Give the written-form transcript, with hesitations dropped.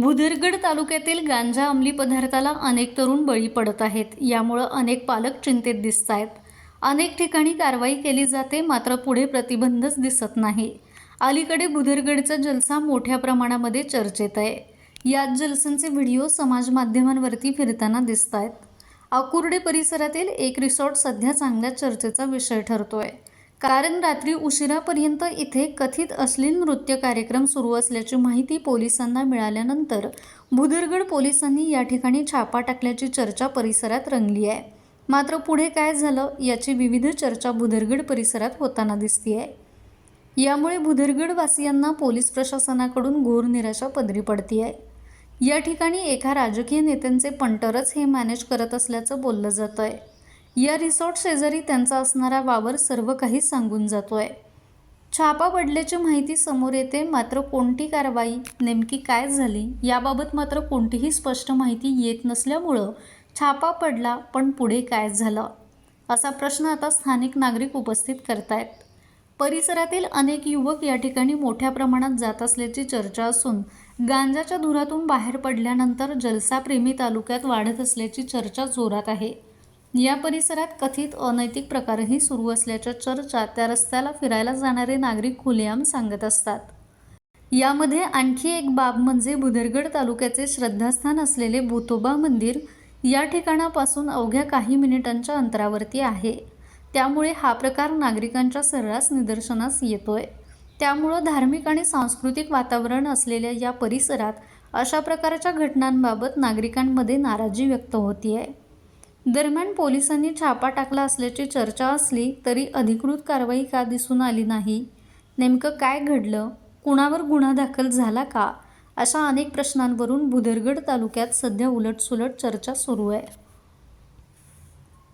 भुदरगड तालुक्यातील गांजा अंमली पदार्थाला अनेक तरुण बळी पडत आहेत. यामुळे अनेक पालक चिंतेत दिसत आहेत. अनेक ठिकाणी कारवाई केली जाते, मात्र पुढे प्रतिबंधच दिसत नाही. अलीकडे भुदरगडचा जलसा मोठ्या प्रमाणामध्ये चर्चेत आहे. याच जलसांचे व्हिडिओ समाज माध्यमांवरती फिरताना दिसत आहेत. अकुर्डे परिसरातील एक रिसॉर्ट सध्या चांगल्या चर्चेचा विषय ठरतोय, कारण रात्री उशिरापर्यंत इथे कथित अश्लील नृत्य कार्यक्रम सुरू असल्याची माहिती पोलिसांना मिळाल्यानंतर भुदरगड पोलिसांनी या ठिकाणी छापा टाकल्याची चर्चा परिसरात रंगली आहे. मात्र पुढे काय झालं याची विविध चर्चा भुदरगड परिसरात होताना दिसतेय. यामुळे भुदरगड वासियांना पोलीस प्रशासनाकडून घोर निराशा पदरी पडतीये. या ठिकाणी एका राजकीय नेत्यांचे पंटरच हे मॅनेज करत असल्याचं बोललं जातंय. या रिसॉर्ट शेजारी त्यांचा असणारा वावर सर्व काही सांगून जातोय. छापा पडल्याची माहिती समोर येते, मात्र कोणती कारवाई नेमकी काय झाली याबाबत मात्र कोणतीही स्पष्ट माहिती येत नसल्यामुळं छापा पडला, पण पुढे काय झालं असा प्रश्न आता स्थानिक नागरिक उपस्थित करतायत. परिसरातील अनेक युवक या ठिकाणी मोठ्या प्रमाणात जात असल्याची चर्चा असून गांजाच्या धुरातून बाहेर पडल्यानंतर जलसाप्रेमी तालुक्यात वाढत असल्याची चर्चा जोरात आहे. या परिसरात कथित अनैतिक प्रकारही सुरू असल्याच्या चर्चा त्या रस्त्याला फिरायला जाणारे नागरिक खुलेआम सांगत असतात. यामध्ये आणखी एक बाब म्हणजे भुदरगड तालुक्याचे श्रद्धास्थान असलेले भुतोबा मंदिर या ठिकाणापासून अवघ्या काही मिनिटांच्या अंतरावरती आहे. त्यामुळे हा प्रकार नागरिकांच्या सर्रास निदर्शनास येतोय. त्यामुळं धार्मिक आणि सांस्कृतिक वातावरण असलेल्या या परिसरात अशा प्रकारच्या घटनांबाबत नागरिकांमध्ये नाराजी व्यक्त होतीये. दरम्यान पोलिसांनी छापा टाकला असल्याची चर्चा असली तरी अधिकृत कारवाई का दिसून आली नाही? नेमकं काय घडलं? कुणावर गुन्हा दाखल झाला का? अशा अनेक प्रश्नांवरून भुदरगड तालुक्यात सध्या उलटसुलट चर्चा सुरू आहे.